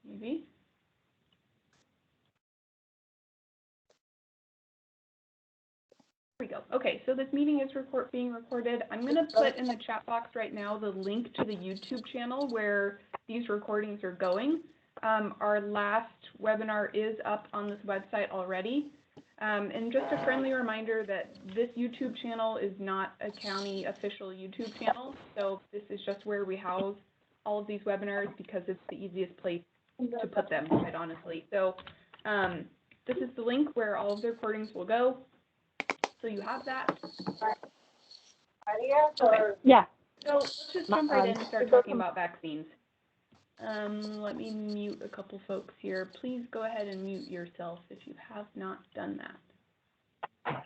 maybe. There we go. Okay, so this meeting is being recorded. I'm going to put in the chat box right now the link to the YouTube channel where these recordings are going. Our last webinar is up on this website already. And just a friendly reminder that this YouTube channel is not a county official YouTube channel. So this is just where we house all of these webinars because it's the easiest place to put them, quite honestly. So this is the link where all of the recordings will go. So you have that. Okay. Yeah. So let's just jump right in and start talking about vaccines. Let me mute a couple folks here. Please go ahead and mute yourself if you have not done that.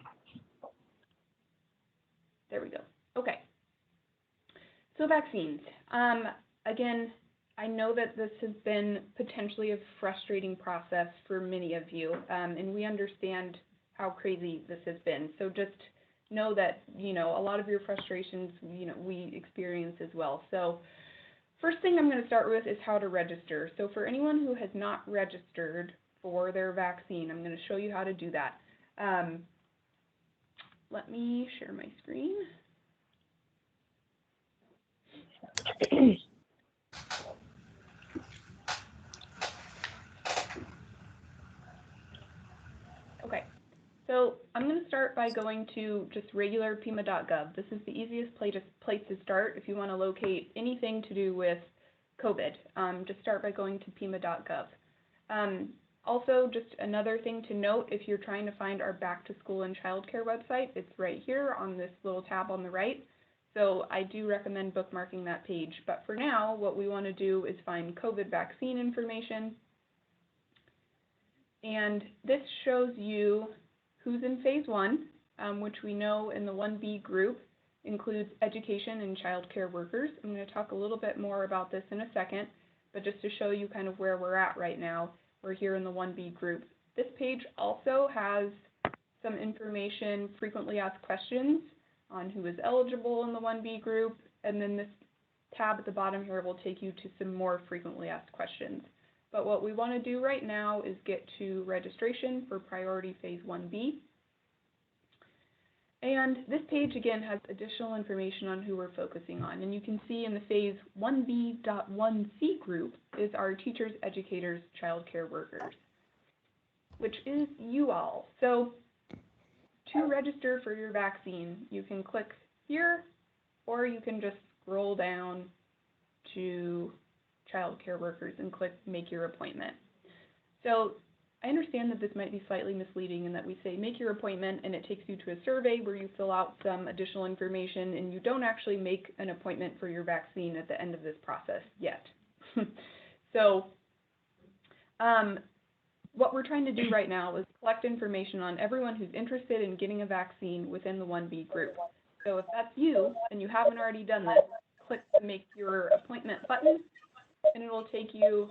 There we go. Okay. So vaccines. Again, I know that this has been potentially a frustrating process for many of you, and we understand how crazy this has been. So just know that, a lot of your frustrations, we experience as well. So first thing I'm going to start with is how to register. So for anyone who has not registered for their vaccine, I'm going to show you how to do that. Let me share my screen. Okay, so I'm going to start by going to just regular pima.gov. This is the easiest place to start if you want to locate anything to do with COVID. Just start by going to pima.gov. Also, just another thing to note, if you're trying to find our Back to School and Childcare website, it's right here on this little tab on the right. So I do recommend bookmarking that page. But for now, what we want to do is find COVID vaccine information. And this shows you who's in phase 1, which we know in the 1B group includes education and childcare workers. I'm going to talk a little bit more about this in a second, but just to show you kind of where we're at right now, we're here in the 1B group. This page also has some information, frequently asked questions on who is eligible in the 1B group, and then this tab at the bottom here will take you to some more frequently asked questions. But what we want to do right now is get to registration for priority phase 1B. And this page, again, has additional information on who we're focusing on. And you can see in the phase 1B.1C group is our teachers, educators, childcare workers, which is you all. So to register for your vaccine, you can click here, or you can just scroll down to childcare workers and click make your appointment. So I understand that this might be slightly misleading in that we say make your appointment and it takes you to a survey where you fill out some additional information and you don't actually make an appointment for your vaccine at the end of this process yet. So what we're trying to do right now is collect information on everyone who's interested in getting a vaccine within the 1B group. So if that's you and you haven't already done this, click the make your appointment button and it will take you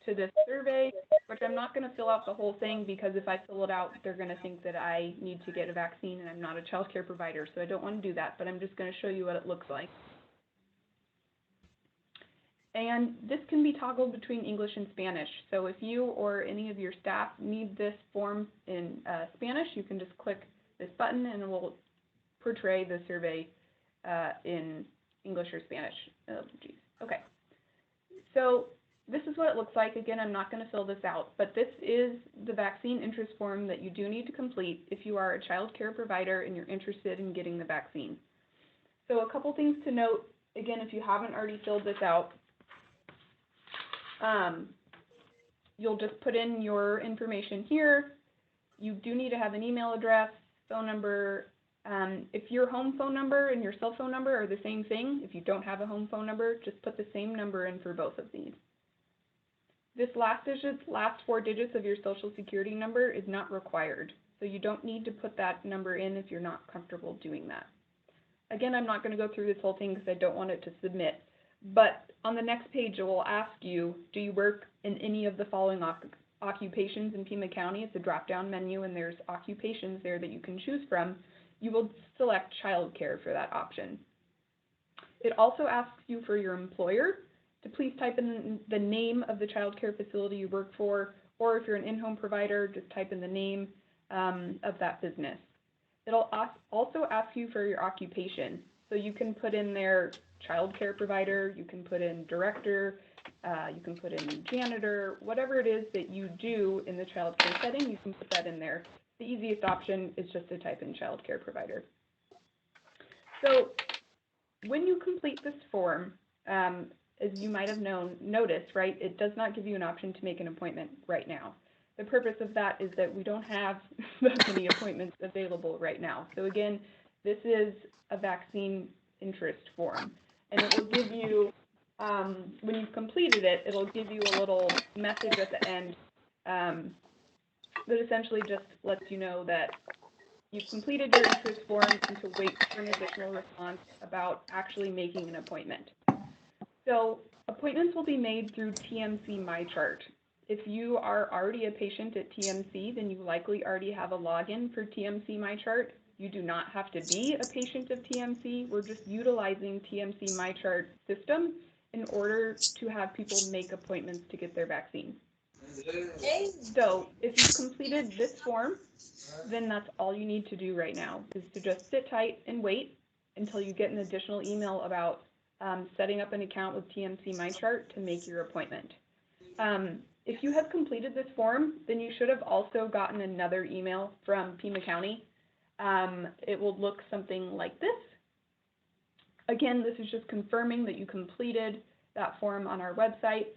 to this survey, which I'm not going to fill out the whole thing because if I fill it out, they're going to think that I need to get a vaccine and I'm not a child care provider, so I don't want to do that, but I'm just going to show you what it looks like. And this can be toggled between English and Spanish, so if you or any of your staff need this form in Spanish, you can just click this button and it will portray the survey in English or Spanish. Oh, geez. Okay. So this is what it looks like. Again, I'm not going to fill this out, but this is the vaccine interest form that you do need to complete if you are a child care provider and you're interested in getting the vaccine. So a couple things to note, again, if you haven't already filled this out, you'll just put in your information here. You do need to have an email address, phone number. If your home phone number and your cell phone number are the same thing, if you don't have a home phone number, just put the same number in for both of these. This last 4 digits of your social security number is not required, so you don't need to put that number in if you're not comfortable doing that. Again, I'm not going to go through this whole thing because I don't want it to submit, but on the next page it will ask you, do you work in any of the following occupations in Pima County? It's a drop-down menu and there's occupations there that you can choose from. You will select childcare for that option. It also asks you for your employer to please type in the name of the child care facility you work for, or if you're an in-home provider, just type in the name of that business. It'll also ask you for your occupation. So you can put in there child care provider, you can put in director, you can put in janitor, whatever it is that you do in the child care setting, you can put that in there. The easiest option is just to type in child care provider. So when you complete this form, as you might have noticed, right, it does not give you an option to make an appointment right now. The purpose of that is that we don't have that many appointments available right now. So again, this is a vaccine interest form, and it will give you, when you've completed it, it'll give you a little message at the end that essentially just lets you know that you've completed your interest form and to wait for an additional response about actually making an appointment. So appointments will be made through TMC MyChart. If you are already a patient at TMC, then you likely already have a login for TMC MyChart. You do not have to be a patient of TMC. We're just utilizing TMC MyChart system in order to have people make appointments to get their vaccine. So if you've completed this form, then that's all you need to do right now, is to just sit tight and wait until you get an additional email about setting up an account with TMC MyChart to make your appointment. If you have completed this form, then you should have also gotten another email from Pima County. It will look something like this. Again, this is just confirming that you completed that form on our website.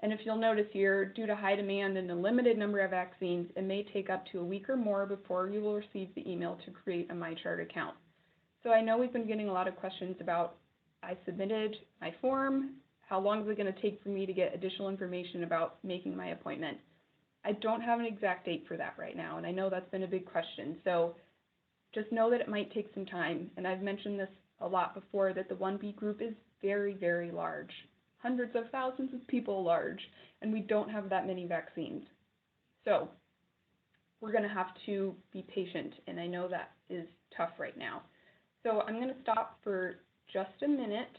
And if you'll notice here, due to high demand and a limited number of vaccines, it may take up to a week or more before you will receive the email to create a MyChart account. So I know we've been getting a lot of questions about, I submitted my form, how long is it going to take for me to get additional information about making my appointment? I don't have an exact date for that right now, and I know that's been a big question. So just know that it might take some time. And I've mentioned this a lot before, that the 1B group is very, very large, hundreds of thousands of people large, and we don't have that many vaccines. So we're going to have to be patient, and I know that is tough right now. So I'm going to stop for just a minute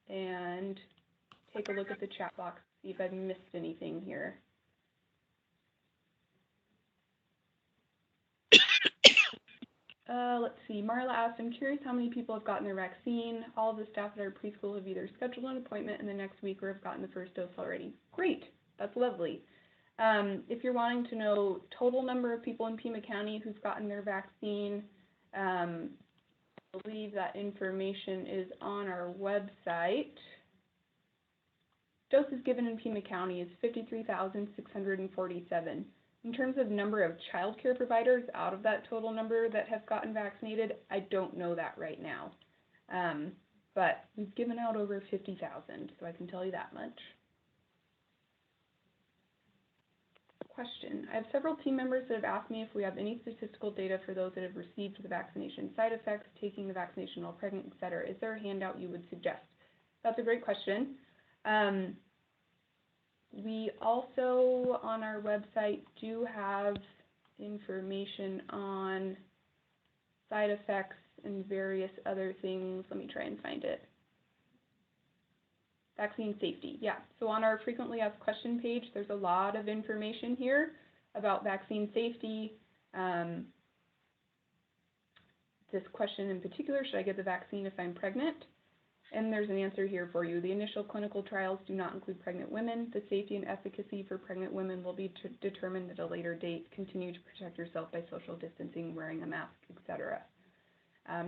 and take a look at the chat box, see if I've missed anything here. Let's see, Marla asked, I'm curious how many people have gotten their vaccine. All of the staff at our preschool have either scheduled an appointment in the next week or have gotten the first dose already. Great, that's lovely. If you're wanting to know total number of people in Pima County who've gotten their vaccine, I believe that information is on our website. Doses given in Pima County is 53,647. In terms of number of child care providers out of that total number that have gotten vaccinated, I don't know that right now. But we've given out over 50,000, so I can tell you that much. Question. I have several team members that have asked me if we have any statistical data for those that have received the vaccination, side effects, taking the vaccination while pregnant, etc. Is there a handout you would suggest? That's a great question. We also, on our website, do have information on side effects and various other things. Let me try and find it. Vaccine safety, yeah. So on our frequently asked question page, there's a lot of information here about vaccine safety. This question in particular, should I get the vaccine if I'm pregnant? And there's an answer here for you. The initial clinical trials do not include pregnant women. The safety and efficacy for pregnant women will be determined at a later date. Continue to protect yourself by social distancing, wearing a mask, etc.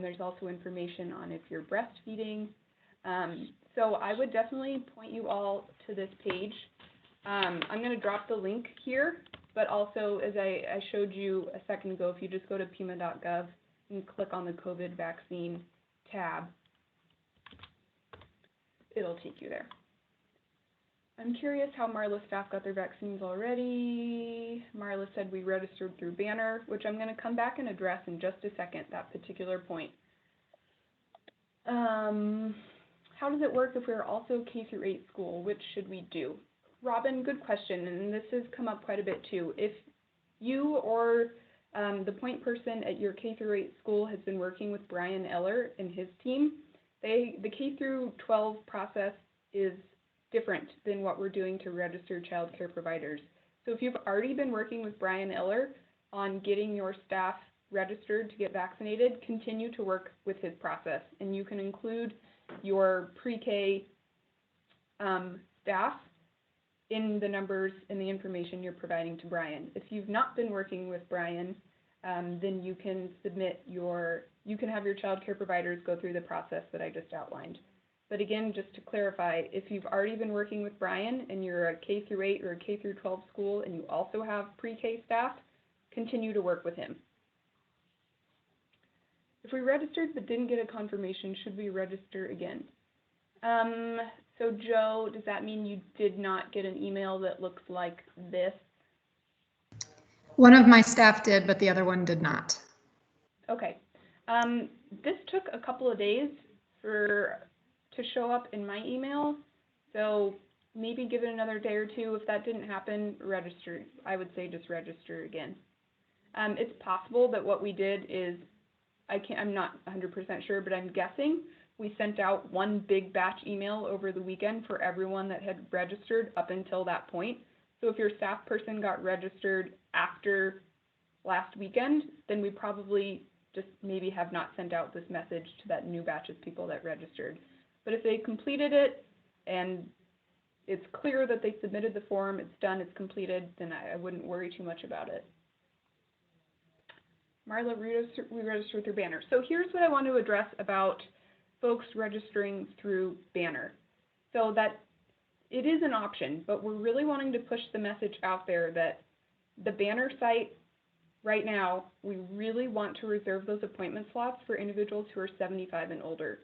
There's also information on if you're breastfeeding. So I would definitely point you all to this page. I'm going to drop the link here, but also, as I showed you a second ago, if you just go to pima.gov and click on the COVID vaccine tab, it'll take you there. I'm curious how Marla's staff got their vaccines already. Marla said we registered through Banner, which I'm going to come back and address in just a second, that particular point. How does it work if we're also K-8 school? Which should we do? Robin, good question, and this has come up quite a bit too. If you or the point person at your K-8 school has been working with Brian Eller and his team, the K-12 process is different than what we're doing to registered child care providers. So if you've already been working with Brian Eller on getting your staff registered to get vaccinated, continue to work with his process. And you can include your pre-K staff in the numbers and the information you're providing to Brian. If you've not been working with Brian, then you can have your child care providers go through the process that I just outlined. But again, just to clarify, if you've already been working with Brian and you're a K through 8 or a K through 12 school and you also have pre-K staff, continue to work with him. If we registered but didn't get a confirmation, should we register again? So Joe, does that mean you did not get an email that looks like this? One of my staff did, but the other one did not. Okay. This took a couple of days to show up in my email, so maybe give it another day or two. If that didn't happen, register. I would say just register again. It's possible that what we did is, I'm not 100% sure, but I'm guessing we sent out one big batch email over the weekend for everyone that had registered up until that point. So if your staff person got registered after last weekend, then we probably just maybe have not sent out this message to that new batch of people that registered. But if they completed it and it's clear that they submitted the form, it's done, it's completed, then I wouldn't worry too much about it. Marla, we register through Banner. So here's what I want to address about folks registering through Banner. So that it is an option, but we're really wanting to push the message out there that the Banner site right now, we really want to reserve those appointment slots for individuals who are 75 and older.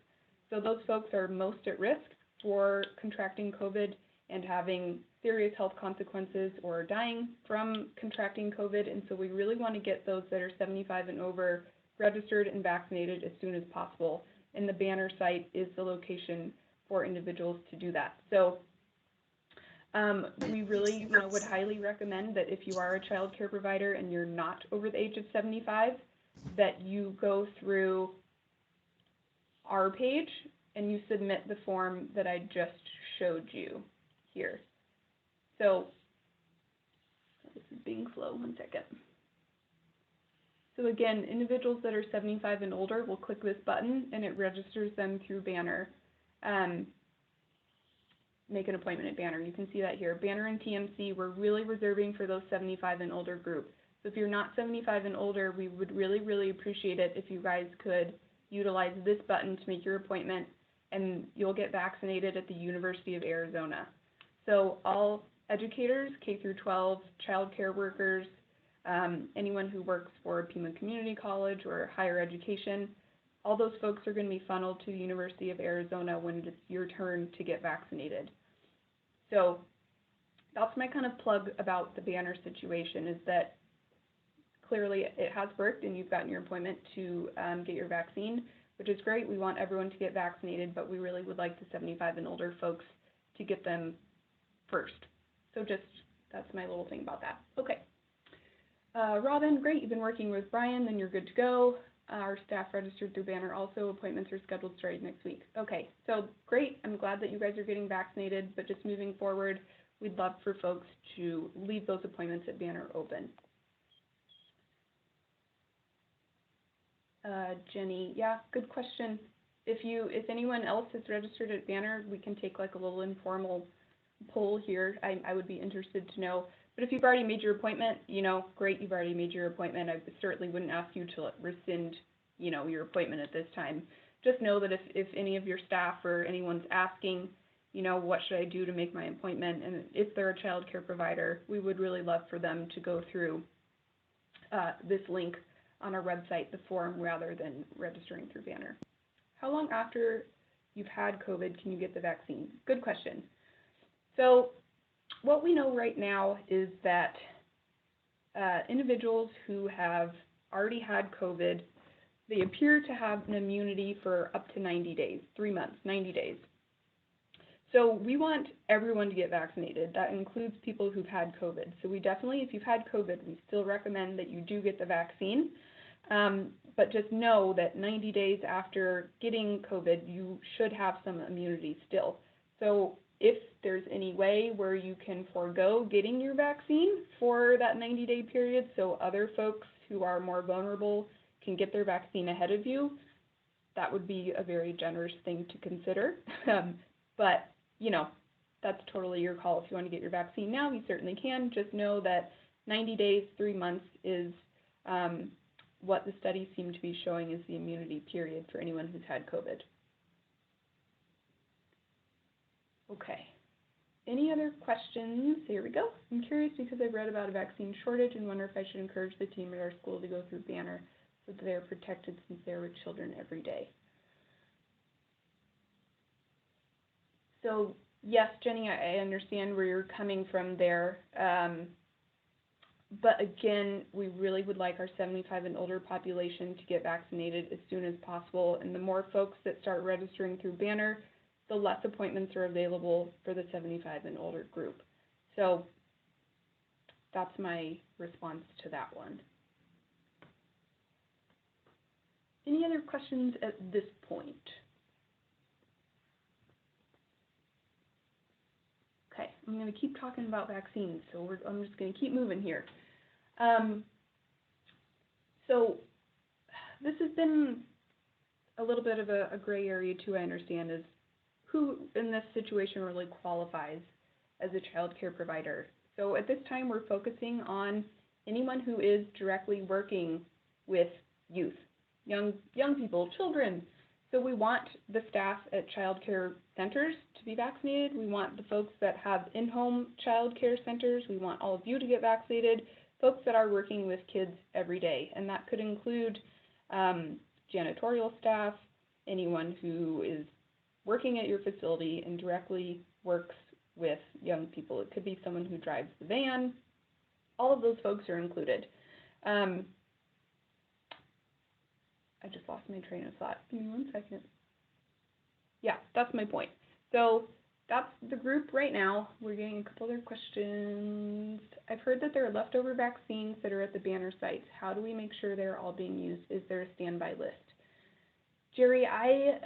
So those folks are most at risk for contracting COVID and having serious health consequences or dying from contracting COVID. And so we really want to get those that are 75 and over registered and vaccinated as soon as possible. And the Banner site is the location for individuals to do that. So we really would highly recommend that if you are a child care provider and you're not over the age of 75, that you go through our page and you submit the form that I just showed you here. So this is being slow, 1 second. So again, individuals that are 75 and older will click this button and it registers them through Banner. Make an appointment at Banner. You can see that here. Banner and TMC, we're really reserving for those 75 and older group. So if you're not 75 and older, we would really, really appreciate it if you guys could utilize this button to make your appointment, and you'll get vaccinated at the University of Arizona. So all educators, K through 12, child care workers, anyone who works for Pima Community College or higher education, all those folks are going to be funneled to the University of Arizona when it's your turn to get vaccinated. So that's my kind of plug about the Banner situation, is that clearly it has worked and you've gotten your appointment to get your vaccine, which is great. We want everyone to get vaccinated, but we really would like the 75 and older folks to get them first. So that's my little thing about that. Okay. Robin, great. You've been working with Brian, then you're good to go. Our staff registered through Banner also. Appointments are scheduled starting next week. Okay, so great. I'm glad that you guys are getting vaccinated, but just moving forward, we'd love for folks to leave those appointments at Banner open. Jenny, yeah, good question. If anyone else has registered at Banner, we can take like a little informal poll here. I would be interested to know. But if you've already made your appointment, great, you've already made your appointment. I certainly wouldn't ask you to rescind, your appointment at this time. Just know that if any of your staff or anyone's asking, what should I do to make my appointment, and if they're a child care provider, we would really love for them to go through this link on our website, the form, rather than registering through Banner. How long after you've had COVID can you get the vaccine? Good question. So what we know right now is that individuals who have already had COVID, they appear to have an immunity for up to 90 days, 3 months, 90 days. So we want everyone to get vaccinated. That includes people who've had COVID. So we definitely, if you've had COVID, we still recommend that you do get the vaccine. But just know that 90 days after getting COVID, you should have some immunity still. So if there's any way where you can forego getting your vaccine for that 90-day period so other folks who are more vulnerable can get their vaccine ahead of you, that would be a very generous thing to consider. But, you know, that's totally your call. If you want to get your vaccine now, you certainly can. Just know that 90 days, 3 months is what the studies seem to be showing is the immunity period for anyone who's had COVID. Okay. Any other questions? Here we go. I'm curious because I've read about a vaccine shortage and wonder if I should encourage the team at our school to go through Banner so that they are protected since they are with children every day. So yes, Jenny, I understand where you're coming from there. But again, we really would like our 75 and older population to get vaccinated as soon as possible. And the more folks that start registering through Banner, the less appointments are available for the 75 and older group. So that's my response to that one. Any other questions at this point? Okay, I'm going to keep talking about vaccines, so I'm just going to keep moving here. So this has been a little bit of a gray area too, I understand, is who in this situation really qualifies as a child care provider. So at this time, we're focusing on anyone who is directly working with youth, young people, children. So we want the staff at child care centers to be vaccinated. We want the folks that have in-home child care centers. We want all of you to get vaccinated, folks that are working with kids every day. And that could include janitorial staff, anyone who is working at your facility and directly works with young people. It could be someone who drives the van. All of those folks are included. I just lost my train of thought. Give me 1 second. Yeah, that's my point. So that's the group right now. We're getting a couple other questions. I've heard that there are leftover vaccines that are at the Banner sites. How do we make sure they're all being used? Is there a standby list? Jerry, I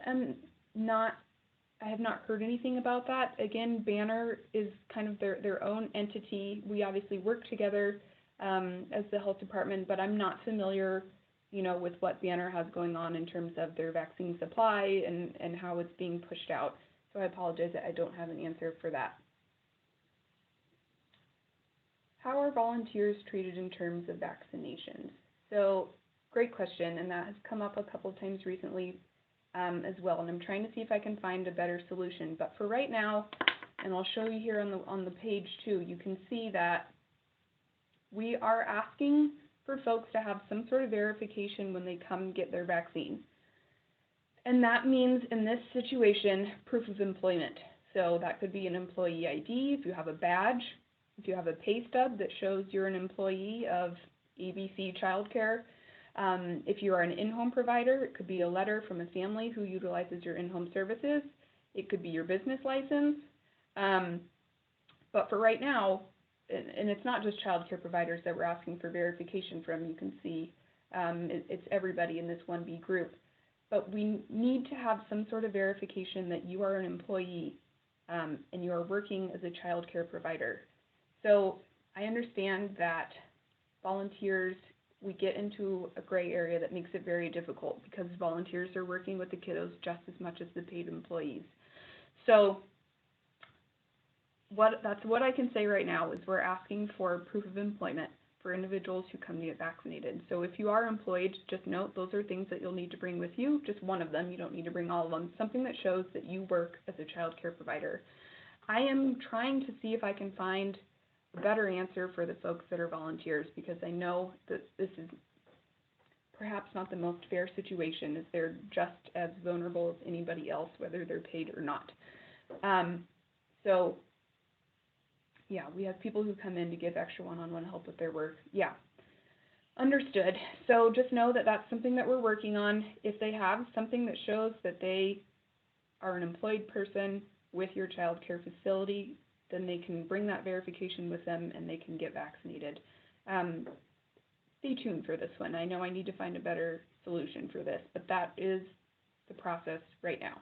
have not heard anything about that. Again, Banner is kind of their own entity. We obviously work together as the health department, but I'm not familiar, with what Banner has going on in terms of their vaccine supply and how it's being pushed out. So I apologize that I don't have an answer for that. How are volunteers treated in terms of vaccinations? So great question, and that has come up a couple of times recently as well, and I'm trying to see if I can find a better solution. But for right now, and I'll show you here on the page too, you can see that we are asking for folks to have some sort of verification when they come get their vaccine. And that means in this situation, proof of employment. So that could be an employee ID, if you have a badge, if you have a pay stub that shows you're an employee of ABC Childcare. If you are an in-home provider, it could be a letter from a family who utilizes your in-home services. It could be your business license. But for right now, and it's not just child care providers that we're asking for verification from. You can see it's everybody in this 1B group. But we need to have some sort of verification that you are an employee and you are working as a child care provider. So I understand that volunteers, we get into a gray area that makes it very difficult because volunteers are working with the kiddos just as much as the paid employees. So that's what I can say right now is we're asking for proof of employment for individuals who come to get vaccinated. So if you are employed, just note those are things that you'll need to bring with you, just one of them. You don't need to bring all of them. Something that shows that you work as a child care provider. I am trying to see if I can find a better answer for the folks that are volunteers because I know that this is perhaps not the most fair situation as they're just as vulnerable as anybody else, whether they're paid or not. So yeah, we have people who come in to give extra one-on-one help with their work. Yeah, understood. So just know that that's something that we're working on. If they have something that shows that they are an employed person with your child care facility, then they can bring that verification with them and they can get vaccinated. Stay tuned for this one. I know I need to find a better solution for this, but that is the process right now.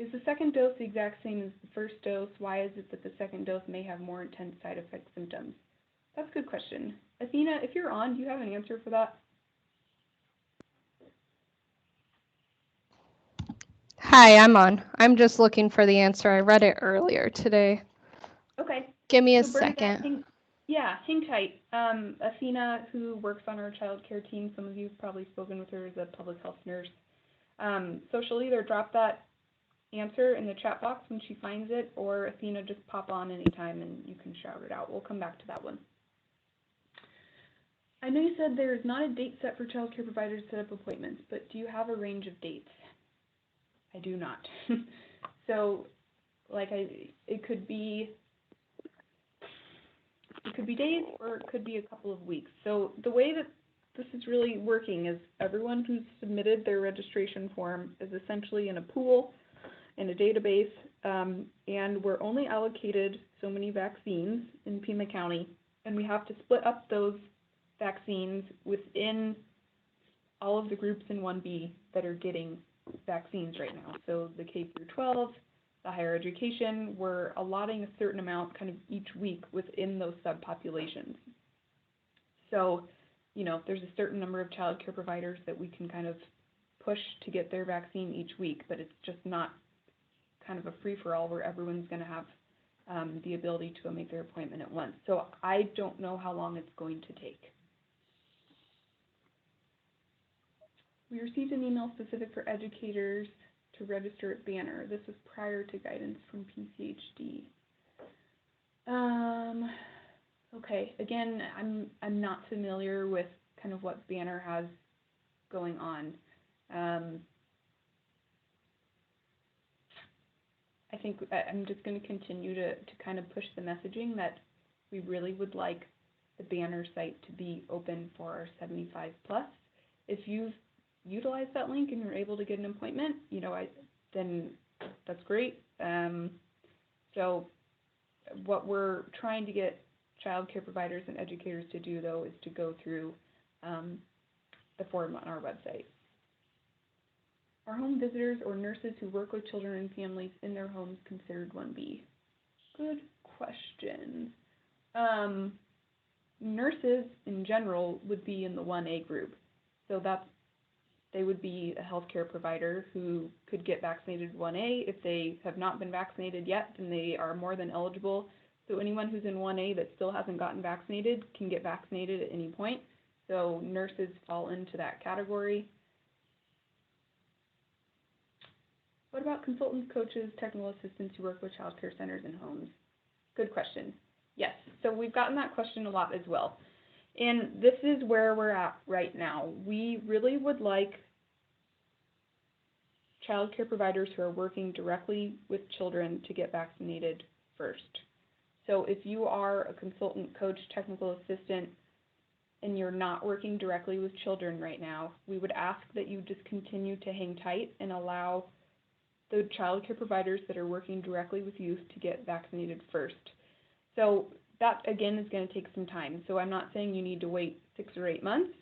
Is the second dose the exact same as the first dose? Why is it that the second dose may have more intense side effect symptoms? That's a good question. Athena, if you're on, do you have an answer for that? Hi, I'm on. I'm just looking for the answer. I read it earlier today. Okay. Give me a So Bernadette, second. hang tight. Athena, who works on our child care team, some of you have probably spoken with her as a public health nurse. So she'll either drop that answer in the chat box when she finds it, or Athena, just pop on anytime and you can shout it out. We'll come back to that one. I know you said there's not a date set for child care providers to set up appointments, but do you have a range of dates? I do not. So, it could be days, or it could be a couple of weeks. So the way that this is really working is everyone who's submitted their registration form is essentially in a pool, in a database, and we're only allocated so many vaccines in Pima County, and we have to split up those vaccines within all of the groups in 1B that are getting vaccines right now. So the K through 12, the higher education, we're allotting a certain amount kind of each week within those subpopulations. So, you know, there's a certain number of child care providers that we can kind of push to get their vaccine each week, but it's just not kind of a free-for-all where everyone's going to have the ability to go make their appointment at once. So I don't know how long it's going to take. We received an email specific for educators to register at Banner. This was prior to guidance from PCHD. Okay, again, I'm not familiar with kind of what Banner has going on. I think I'm just going to continue to kind of push the messaging that we really would like the Banner site to be open for our 75 plus. If you've utilized that link and you're able to get an appointment, you know, then that's great. So what we're trying to get child care providers and educators to do, though, is to go through the form on our website. Are home visitors or nurses who work with children and families in their homes considered 1B? Good question. Nurses in general would be in the 1A group. So they would be a healthcare provider who could get vaccinated 1A. If they have not been vaccinated yet, then they are more than eligible. So anyone who's in 1A that still hasn't gotten vaccinated can get vaccinated at any point. So nurses fall into that category. What about consultants, coaches, technical assistants who work with child care centers and homes? Good question. Yes, so we've gotten that question a lot as well. And this is where we're at right now. We really would like child care providers who are working directly with children to get vaccinated first. So if you are a consultant, coach, technical assistant, and you're not working directly with children right now, we would ask that you just continue to hang tight and allow the child care providers that are working directly with youth to get vaccinated first. So that, again, is going to take some time. So I'm not saying you need to wait 6 or 8 months,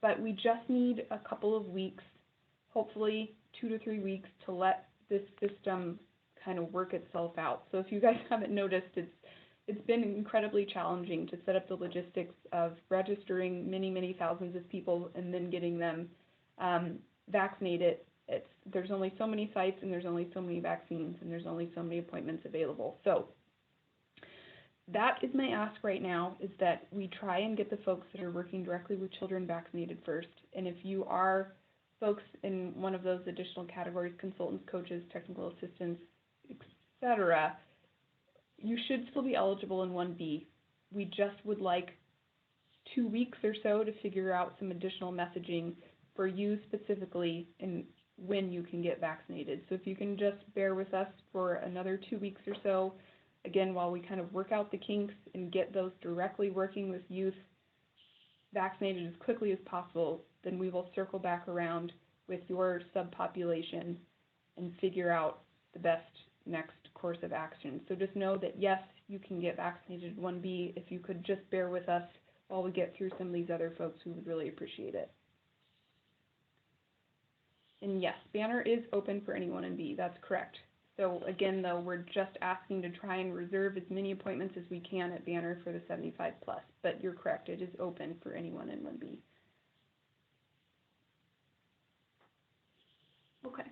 but we just need a couple of weeks, hopefully 2 to 3 weeks, to let this system kind of work itself out. So if you guys haven't noticed, it's been incredibly challenging to set up the logistics of registering many thousands of people and then getting them vaccinated. There's only so many sites, and there's only so many vaccines, and there's only so many appointments available. So that is my ask right now, is that we try and get the folks that are working directly with children vaccinated first. And if you are folks in one of those additional categories, consultants, coaches, technical assistants, etc., you should still be eligible in 1B. We just would like 2 weeks or so to figure out some additional messaging for you specifically and when you can get vaccinated. So if you can just bear with us for another 2 weeks or so, again, while we kind of work out the kinks and get those directly working with youth vaccinated as quickly as possible, then we will circle back around with your subpopulation and figure out the best next course of action. So just know that, yes, you can get vaccinated 1B. If you could just bear with us while we get through some of these other folks, we would really appreciate it. And yes, Banner is open for anyone in B. That's correct. So again, though, we're just asking to try and reserve as many appointments as we can at Banner for the 75 plus. But you're correct, it is open for anyone in 1B. Okay.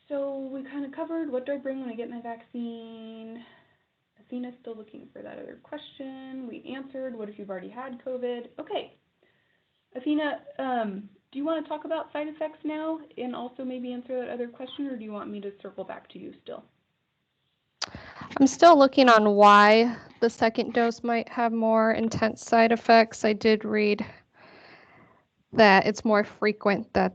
So we kind of covered what do I bring when I get my vaccine. Athena's still looking for that other question. We answered what if you've already had COVID. Okay. Athena, do you want to talk about side effects now and also maybe answer that other question, or do you want me to circle back to you still? I'm still looking on why the second dose might have more intense side effects. I did read that it's more frequent that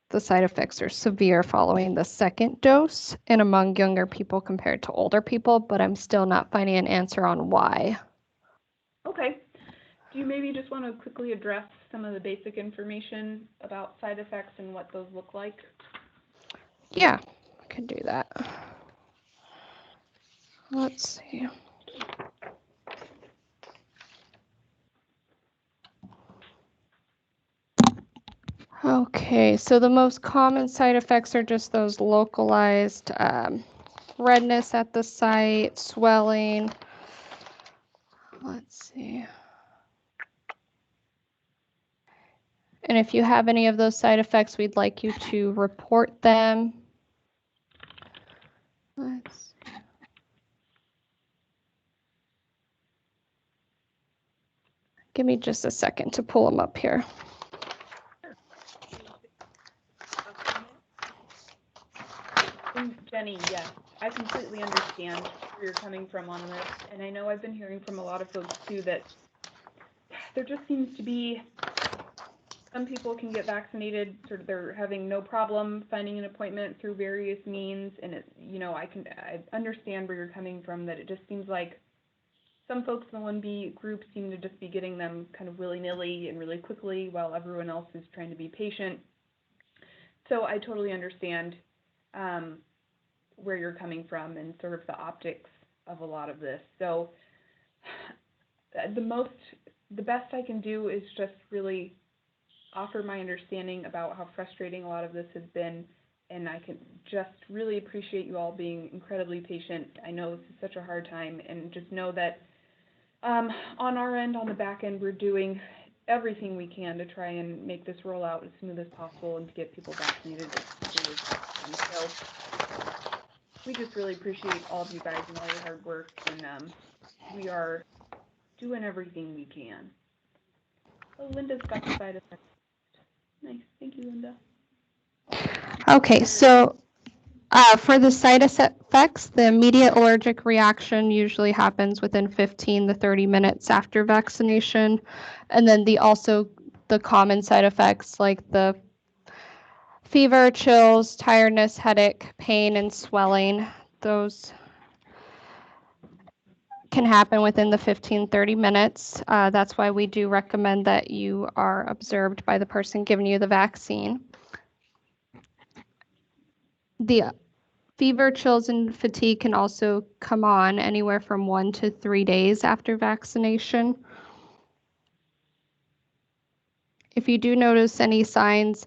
the side effects are severe following the second dose and among younger people compared to older people, but I'm still not finding an answer on why. Okay. Do you maybe just want to quickly address some of the basic information about side effects and what those look like? Yeah, I can do that. Let's see. Okay, so the most common side effects are just those localized redness at the site, swelling. Let's see. And if you have any of those side effects, we'd like you to report them. Let's see. Give me just a second to pull them up here. And Jenny, yes, I completely understand where you're coming from on this. And I know I've been hearing from a lot of folks too that there just seems to be some people can get vaccinated, sort of they're having no problem finding an appointment through various means. And it, you know, I understand where you're coming from, that it just seems like some folks in the 1B group seem to just be getting them kind of willy-nilly and really quickly while everyone else is trying to be patient. So I totally understand where you're coming from and sort of the optics of a lot of this. So the best I can do is just really offer my understanding about how frustrating a lot of this has been, and I can just really appreciate you all being incredibly patient. I know this is such a hard time, and just know that on our end, on the back end, we're doing everything we can to try and make this roll out as smooth as possible and to get people vaccinated as quickly as possible. So we just really appreciate all of you guys and all your hard work, and we are doing everything we can. Oh, Linda's got the side effects. Nice, thank you, Linda. Okay, so for the side effects, the immediate allergic reaction usually happens within 15 to 30 minutes after vaccination. And then the common side effects like the fever, chills, tiredness, headache, pain, and swelling, those can happen within the 15-30 minutes. That's why we do recommend that you are observed by the person giving you the vaccine. The fever, chills, and fatigue can also come on anywhere from 1 to 3 days after vaccination. If you do notice any signs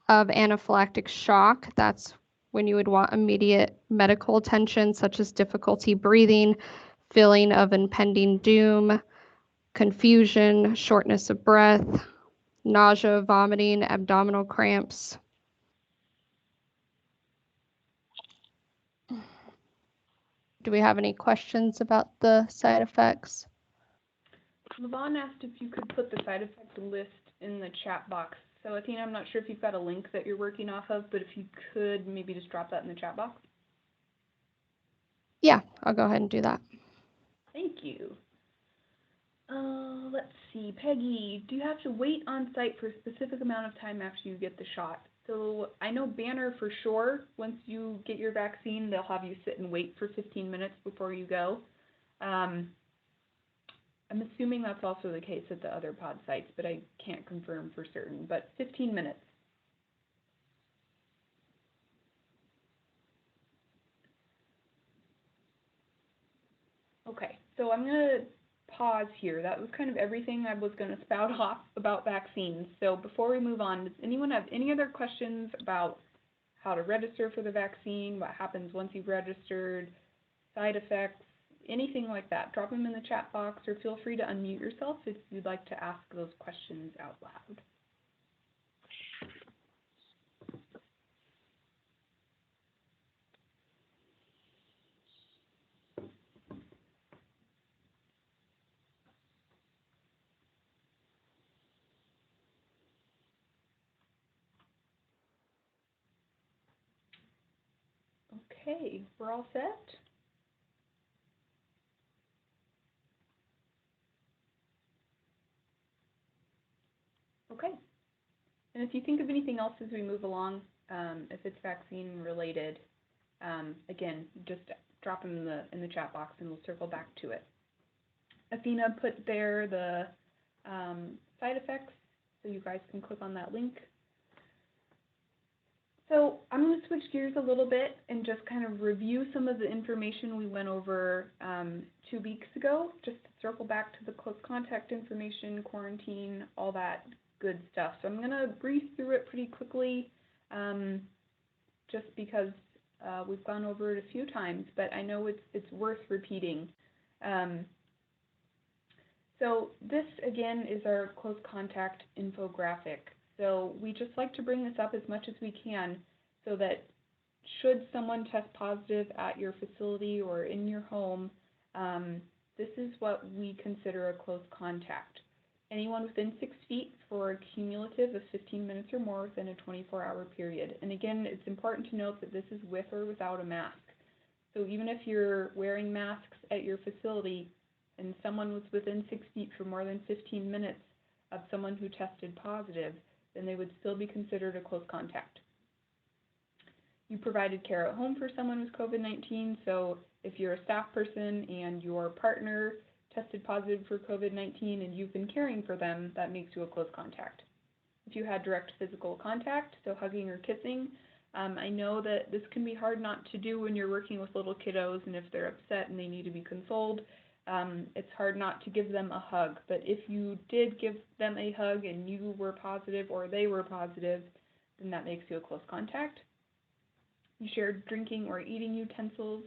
of anaphylactic shock, that's when you would want immediate medical attention, such as difficulty breathing, feeling of impending doom, confusion, shortness of breath, nausea, vomiting, abdominal cramps. Do we have any questions about the side effects? Levon asked if you could put the side effect list in the chat box. So Athena, I'm not sure if you've got a link that you're working off of, but if you could maybe just drop that in the chat box. Yeah, I'll go ahead and do that. Thank you. Let's see, Peggy, do you have to wait on site for a specific amount of time after you get the shot? So I know Banner for sure, once you get your vaccine, they'll have you sit and wait for 15 minutes before you go. I'm assuming that's also the case at the other pod sites, but I can't confirm for certain, but 15 minutes. Okay, so I'm going to pause here. That was kind of everything I was going to spout off about vaccines. So before we move on, does anyone have any other questions about how to register for the vaccine, what happens once you've registered, side effects, anything like that? Drop them in the chat box, or feel free to unmute yourself if you'd like to ask those questions out loud. Okay, we're all set? Okay. And if you think of anything else as we move along, if it's vaccine related, again, just drop them in the chat box and we'll circle back to it. Athena put there the side effects, so you guys can click on that link. So I'm going to switch gears a little bit and just kind of review some of the information we went over 2 weeks ago, just to circle back to the close contact information, quarantine, all that good stuff. So I'm going to breeze through it pretty quickly, just because we've gone over it a few times, but I know it's worth repeating. So this, again, is our close contact infographic. So we just like to bring this up as much as we can so that should someone test positive at your facility or in your home, this is what we consider a close contact. Anyone within 6 feet for a cumulative of 15 minutes or more within a 24-hour period. And again, it's important to note that this is with or without a mask. So even if you're wearing masks at your facility and someone was within 6 feet for more than 15 minutes of someone who tested positive, then they would still be considered a close contact. You provided care at home for someone with COVID-19, so if you're a staff person and your partner tested positive for COVID-19 and you've been caring for them, that makes you a close contact. If you had direct physical contact, so hugging or kissing, I know that this can be hard not to do when you're working with little kiddos, and if they're upset and they need to be consoled, it's hard not to give them a hug. But if you did give them a hug and you were positive or they were positive, then that makes you a close contact. You shared drinking or eating utensils.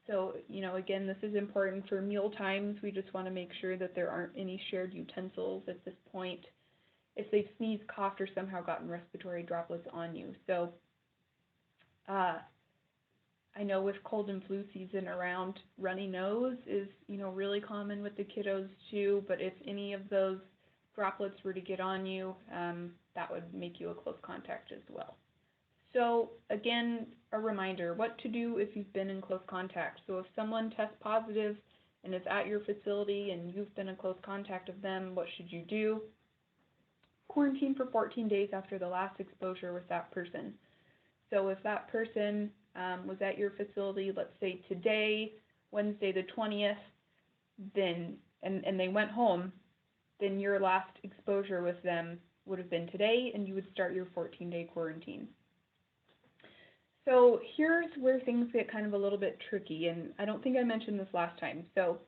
So, again, this is important for meal times. We just want to make sure that there aren't any shared utensils at this point if they've sneezed, coughed, or somehow gotten respiratory droplets on you. So, I know with cold and flu season around, runny nose is, really common with the kiddos too, but if any of those droplets were to get on you, that would make you a close contact as well. So again, a reminder, what to do if you've been in close contact. So if someone tests positive and is at your facility and you've been in close contact of them, what should you do? Quarantine for 14 days after the last exposure with that person. So if that person was at your facility, let's say today, Wednesday the 20th, then and they went home, then your last exposure with them would have been today, and you would start your 14-day quarantine. So here's where things get kind of a little bit tricky, and I don't think I mentioned this last time. So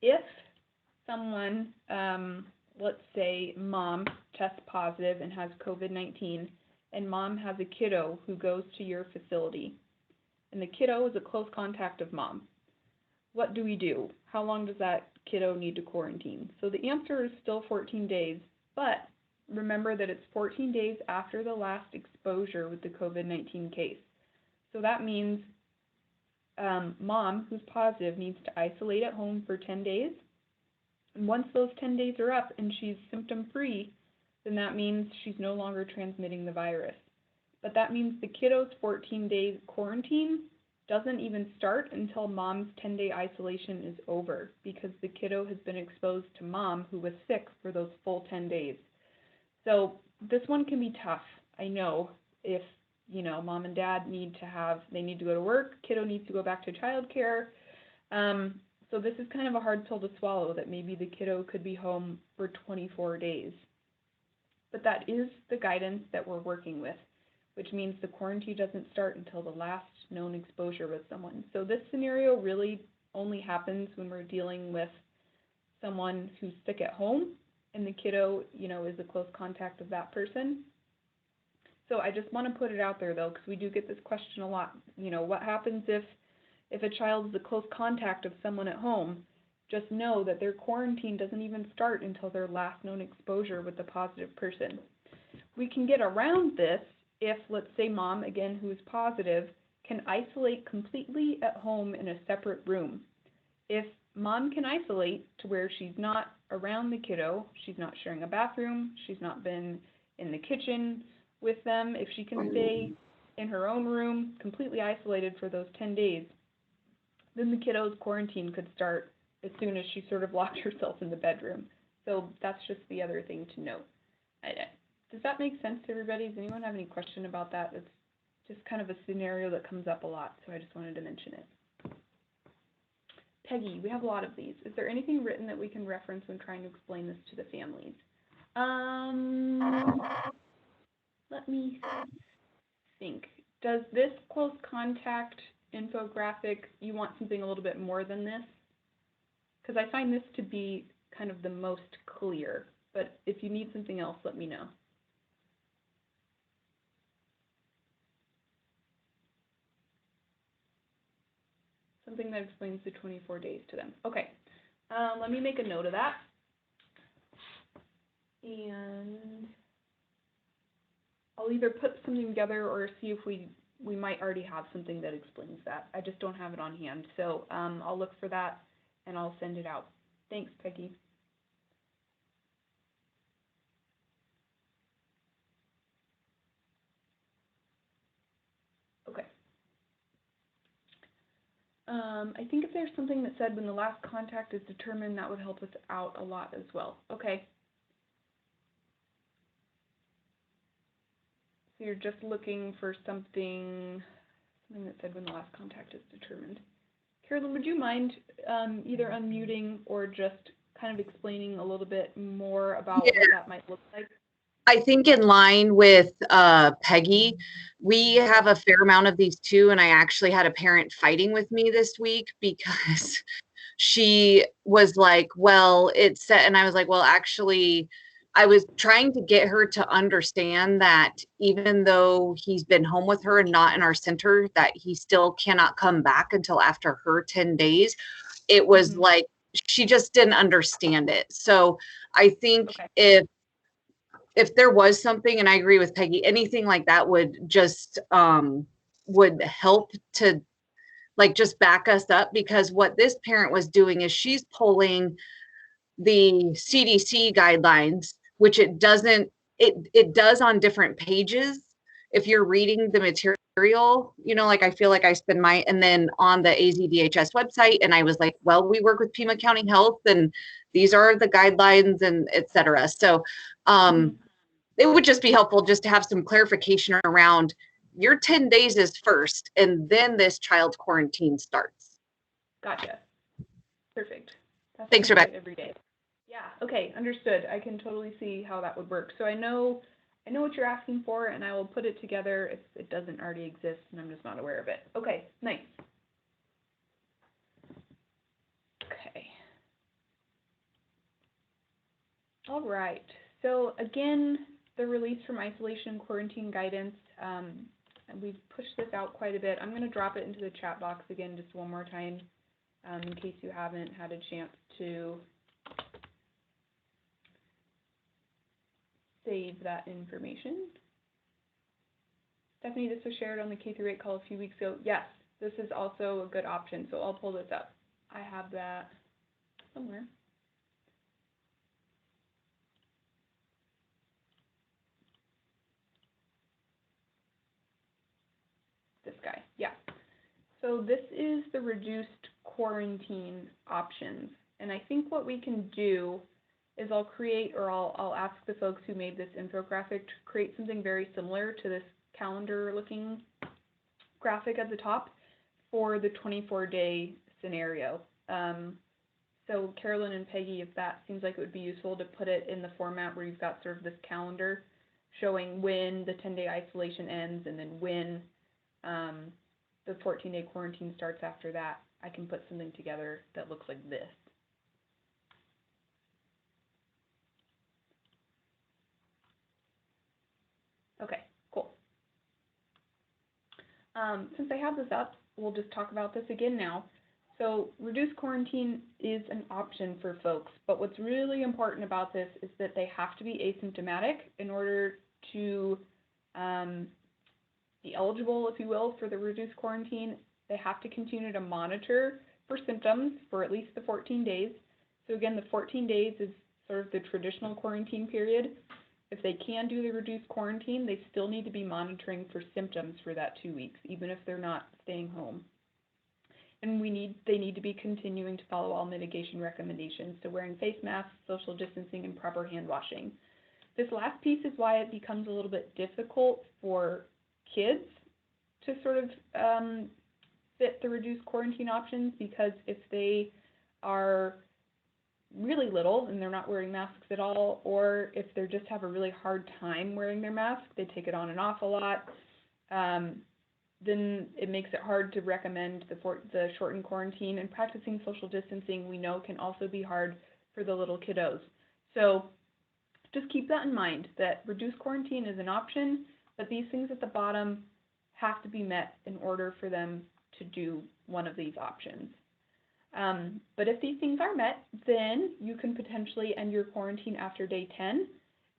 if someone, let's say mom tests positive and has COVID-19, and mom has a kiddo who goes to your facility, and the kiddo is a close contact of mom, what do we do? How long does that kiddo need to quarantine? So the answer is still 14 days, but remember that it's 14 days after the last exposure with the COVID-19 case. So that means mom, who's positive, needs to isolate at home for 10 days. And once those 10 days are up and she's symptom-free, then that means she's no longer transmitting the virus. But that means the kiddo's 14-day quarantine doesn't even start until mom's 10-day isolation is over, because the kiddo has been exposed to mom, who was sick, for those full 10 days. So this one can be tough, I know, if, mom and dad need to go to work, kiddo needs to go back to childcare. So this is kind of a hard pill to swallow, that maybe the kiddo could be home for 24 days. But that is the guidance that we're working with, which means the quarantine doesn't start until the last known exposure with someone. So this scenario really only happens when we're dealing with someone who's sick at home and the kiddo, is a close contact of that person. So I just want to put it out there though, because we do get this question a lot. What happens if a child is a close contact of someone at home? Just know that their quarantine doesn't even start until their last known exposure with the positive person. We can get around this if, let's say, mom, again, who is positive, can isolate completely at home in a separate room. If mom can isolate to where she's not around the kiddo, she's not sharing a bathroom, she's not been in the kitchen with them, if she can stay in her own room, completely isolated for those 10 days, then the kiddo's quarantine could start as soon as she sort of locked herself in the bedroom. So that's just the other thing to note. Does that make sense to everybody? Does anyone have any question about that? It's just kind of a scenario that comes up a lot, so I just wanted to mention it. Peggy, we have a lot of these. Is there anything written that we can reference when trying to explain this to the families? Let me think. Does this close contact infographic, you want something a little bit more than this? Because I find this to be kind of the most clear, but if you need something else, let me know. Something that explains the 24 days to them. Okay, let me make a note of that. And I'll either put something together or see if we might already have something that explains that. I just don't have it on hand. So I'll look for that and I'll send it out. Thanks, Peggy. Okay. I think if there's something that said when the last contact is determined, that would help us out a lot as well. Okay. So you're just looking for something that said when the last contact is determined. Carolyn, would you mind either unmuting or just kind of explaining a little bit more about what that might look like? I think in line with Peggy, we have a fair amount of these too, and I actually had a parent fighting with me this week because she was like, well, it's set, and I was like, well, actually, I was trying to get her to understand that even though he's been home with her and not in our center, that he still cannot come back until after her 10 days. It was like, she just didn't understand it. So I think if there was something, and I agree with Peggy, anything like that would just would help to like just back us up, because what this parent was doing is she's pulling the CDC guidelines, which it does on different pages. If you're reading the material, like I feel like I spend and then on the AZDHS website, and I was like, well, we work with Pima County Health and these are the guidelines and et cetera. So it would just be helpful just to have some clarification around your 10 days is first, and then this child's quarantine starts. Gotcha. Perfect. That's Thanks, Rebecca. every day. Yeah, okay, understood. I can totally see how that would work. So I know what you're asking for, and I will put it together if it doesn't already exist and I'm just not aware of it. Okay, nice. Okay. All right. So again, the release from isolation quarantine guidance, and we've pushed this out quite a bit. I'm going to drop it into the chat box again just one more time in case you haven't had a chance to save that information. Stephanie, this was shared on the K-8 call a few weeks ago. Yes, this is also a good option, so I'll pull this up. I have that somewhere. This guy, yeah. So this is the reduced quarantine options. And I think what we can do is I'll create, or I'll ask the folks who made this infographic to create something very similar to this calendar looking graphic at the top for the 24-day scenario. So Carolyn and Peggy, if that seems like it would be useful to put it in the format where you've got sort of this calendar showing when the 10-day isolation ends and then when the 14-day quarantine starts after that. I can put something together that looks like this. Okay, cool. Since I have this up, we'll just talk about this again now. So reduced quarantine is an option for folks, but what's really important about this is that they have to be asymptomatic in order to be eligible, if you will, for the reduced quarantine. They have to continue to monitor for symptoms for at least the 14 days. So again, the 14 days is sort of the traditional quarantine period. If they can do the reduced quarantine, they still need to be monitoring for symptoms for that 2 weeks, even if they're not staying home. And they need to be continuing to follow all mitigation recommendations, so wearing face masks, social distancing, and proper hand washing. This last piece is why it becomes a little bit difficult for kids to sort of fit the reduced quarantine options, because if they are really little and they're not wearing masks at all, or if they just have a really hard time wearing their mask, they take it on and off a lot, then it makes it hard to recommend the shortened quarantine. And practicing social distancing, we know, can also be hard for the little kiddos. So just keep that in mind, that reduced quarantine is an option, but these things at the bottom have to be met in order for them to do one of these options. But if these things are met, then you can potentially end your quarantine after day 10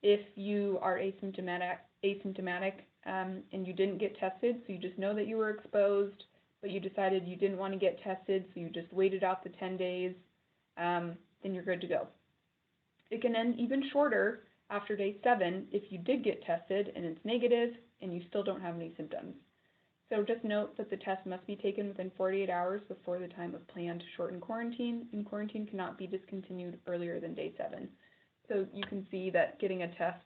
if you are asymptomatic and you didn't get tested, so you just know that you were exposed, but you decided you didn't want to get tested, so you just waited out the 10 days, then you're good to go. It can end even shorter after day 7 if you did get tested and it's negative and you still don't have any symptoms. So just note that the test must be taken within 48 hours before the time of planned shortened quarantine, and quarantine cannot be discontinued earlier than day 7. So you can see that getting a test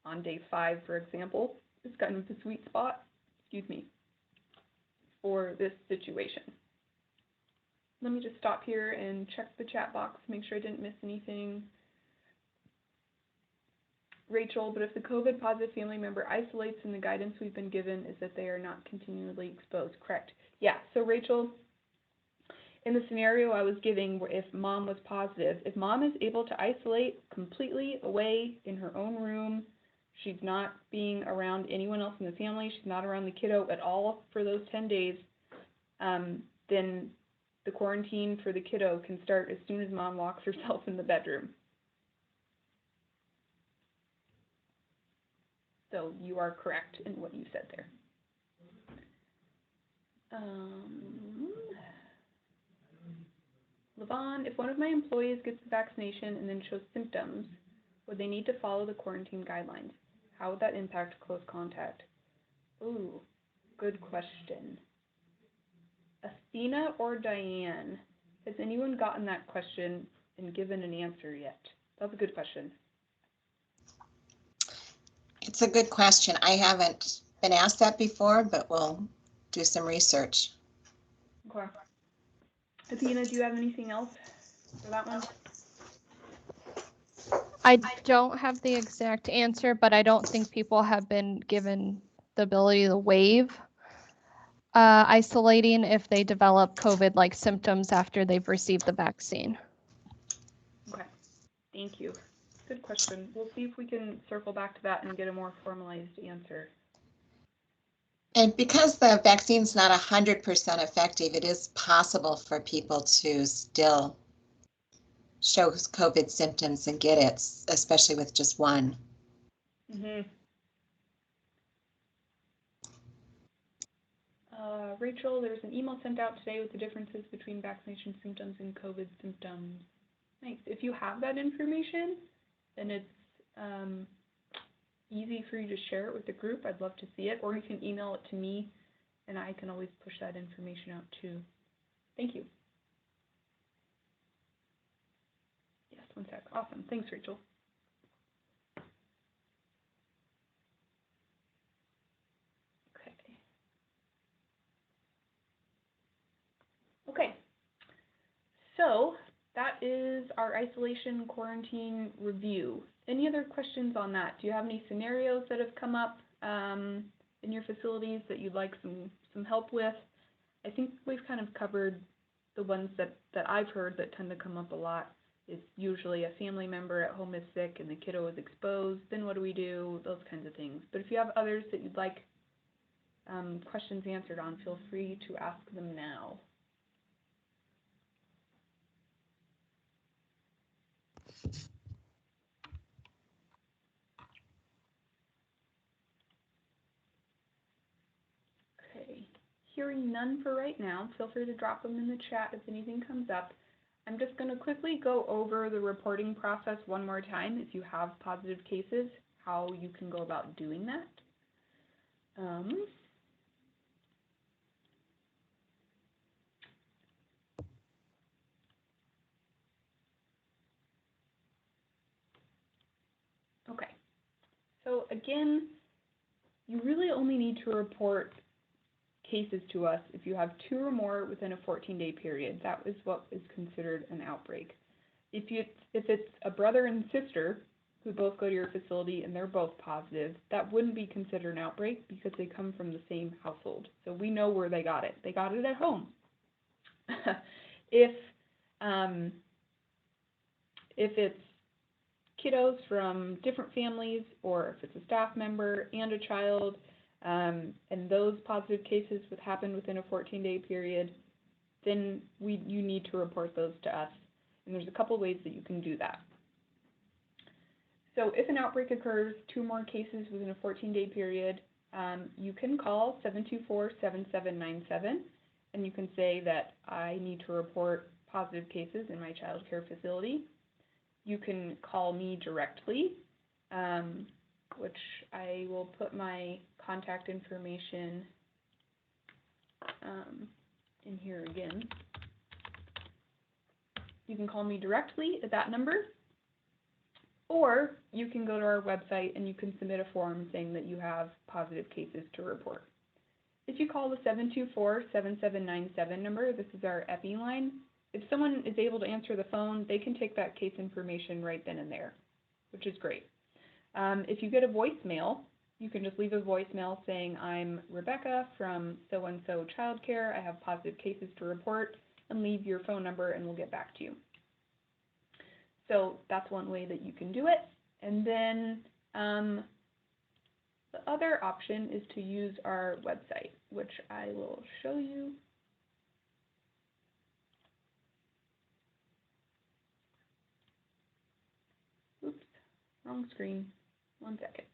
on day 5, for example, is kind of the sweet spot, for this situation. Let me just stop here and check the chat box, make sure I didn't miss anything. Rachel, but if the COVID positive family member isolates, and the guidance we've been given is that they are not continually exposed, correct? Yeah, so Rachel, in the scenario I was giving, if mom was positive, if mom is able to isolate completely away in her own room, she's not being around anyone else in the family, she's not around the kiddo at all for those 10 days, then the quarantine for the kiddo can start as soon as mom locks herself in the bedroom. So you are correct in what you said there. Levon, if one of my employees gets the vaccination and then shows symptoms, would they need to follow the quarantine guidelines? How would that impact close contact? Ooh, good question. Athena or Diane, has anyone gotten that question and given an answer yet? That's a good question. It's a good question. I haven't been asked that before, but we'll do some research. Okay. Athena, do you have anything else for that one? I don't have the exact answer, but I don't think people have been given the ability to waive isolating if they develop COVID-like symptoms after they've received the vaccine. Okay, thank you. Good question. We'll see if we can circle back to that and get a more formalized answer. And because the vaccine's not 100% effective, it is possible for people to still show COVID symptoms and get it, especially with just one. Rachel, there's an email sent out today with the differences between vaccination symptoms and COVID symptoms. Nice. If you have that information, then it's easy for you to share it with the group. I'd love to see it, or you can email it to me, and I can always push that information out too. Thank you. Yes, one sec. Awesome. Thanks, Rachel. Okay. So that is our isolation quarantine review. Any other questions on that? Do you have any scenarios that have come up in your facilities that you'd like some help with? I think we've kind of covered the ones that I've heard that tend to come up a lot is usually a family member at home is sick and the kiddo is exposed, then what do we do? Those kinds of things. But if you have others that you'd like questions answered on, feel free to ask them now. Okay, hearing none for right now, feel free to drop them in the chat if anything comes up. I'm just going to quickly go over the reporting process one more time if you have positive cases, how you can go about doing that. Okay, so again, you really only need to report cases to us if you have 2 or more within a 14-day period. That is what is considered an outbreak. If it's a brother and sister who both go to your facility and they're both positive, that wouldn't be considered an outbreak because they come from the same household. So we know where they got it. They got it at home. If it's kiddos from different families, or if it's a staff member and a child, and those positive cases would happen within a 14-day period, then you need to report those to us. And there's a couple ways that you can do that. So if an outbreak occurs, 2 more cases within a 14-day period, you can call 724-7797, and you can say that I need to report positive cases in my child care facility. You can call me directly, which I will put my contact information in here again. You can call me directly at that number, or you can go to our website and you can submit a form saying that you have positive cases to report. If you call the 724-7797 number, this is our EPI line. If someone is able to answer the phone, they can take that case information right then and there, which is great. If you get a voicemail, you can just leave a voicemail saying, I'm Rebecca from so-and-so childcare, I have positive cases to report, and leave your phone number and we'll get back to you. So that's one way that you can do it. And then the other option is to use our website, which I will show you. Oops, wrong screen. 1 second.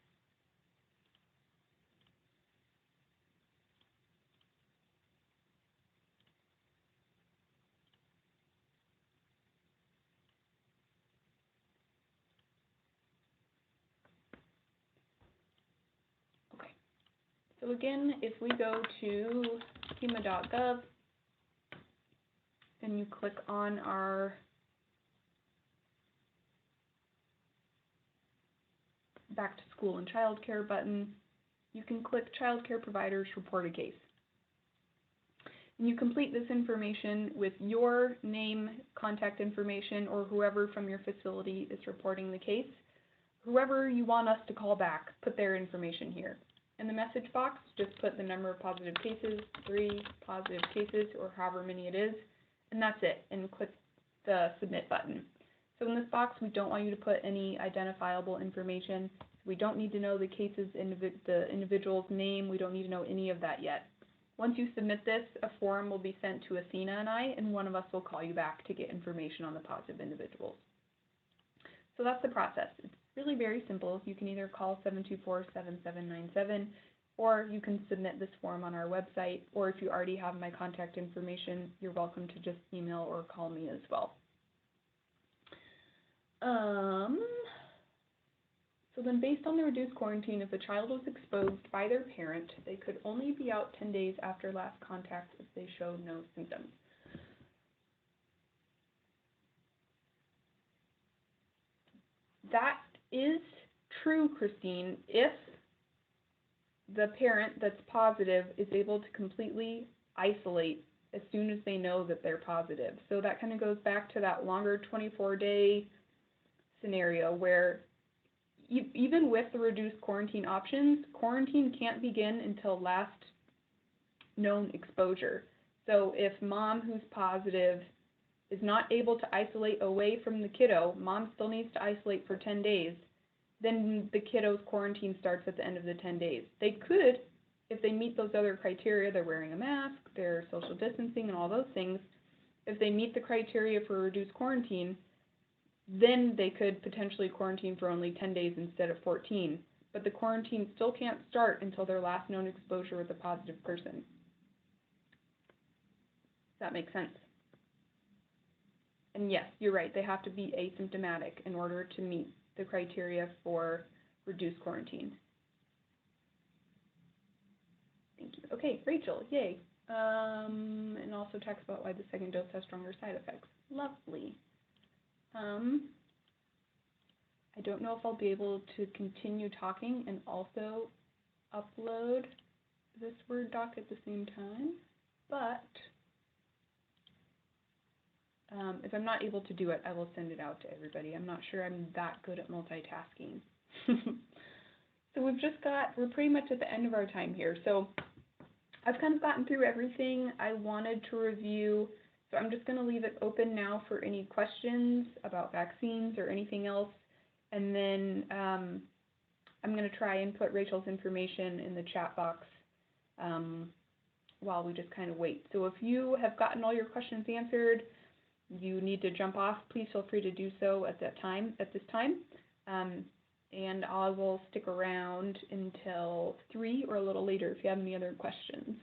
Okay. So again, if we go to FEMA.gov and you click on our Back to School and Childcare button, you can click Childcare Providers Report a Case. And you complete this information with your name, contact information, or whoever from your facility is reporting the case. Whoever you want us to call back, put their information here. In the message box, just put the number of positive cases, 3 positive cases, or however many it is, and that's it, and click the Submit button. So in this box, we don't want you to put any identifiable information. We don't need to know the case's the individual's name. We don't need to know any of that yet. Once you submit this, a form will be sent to Athena and I, and one of us will call you back to get information on the positive individuals. So that's the process. It's really very simple. You can either call 724-7797, or you can submit this form on our website, or if you already have my contact information, you're welcome to just email or call me as well. So then based on the reduced quarantine, if a child was exposed by their parent, they could only be out 10 days after last contact if they showed no symptoms. That is true, Christine, if the parent that's positive is able to completely isolate as soon as they know that they're positive. So that kind of goes back to that longer 24-day scenario where even with the reduced quarantine options, quarantine can't begin until last known exposure. So if mom who's positive is not able to isolate away from the kiddo, mom still needs to isolate for 10 days, then the kiddo's quarantine starts at the end of the 10 days. They could, if they meet those other criteria, they're wearing a mask, they're social distancing and all those things, if they meet the criteria for reduced quarantine, then they could potentially quarantine for only 10 days instead of 14. But the quarantine still can't start until their last known exposure with a positive person. Does that make sense? And yes, you're right, they have to be asymptomatic in order to meet the criteria for reduced quarantine. Thank you. Okay, Rachel, yay. And also talks about why the second dose has stronger side effects. Lovely. I don't know if I'll be able to continue talking and also upload this Word doc at the same time, but if I'm not able to do it, I will send it out to everybody. I'm not sure I'm that good at multitasking. So we're pretty much at the end of our time here. So I've kind of gotten through everything I wanted to review. So I'm just going to leave it open now for any questions about vaccines or anything else. And then I'm going to try and put Rachel's information in the chat box while we just kind of wait. So if you have gotten all your questions answered, you need to jump off, please feel free to do so at this time. And I will stick around until 3 or a little later if you have any other questions.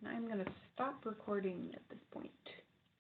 And I'm going to stop recording at this point.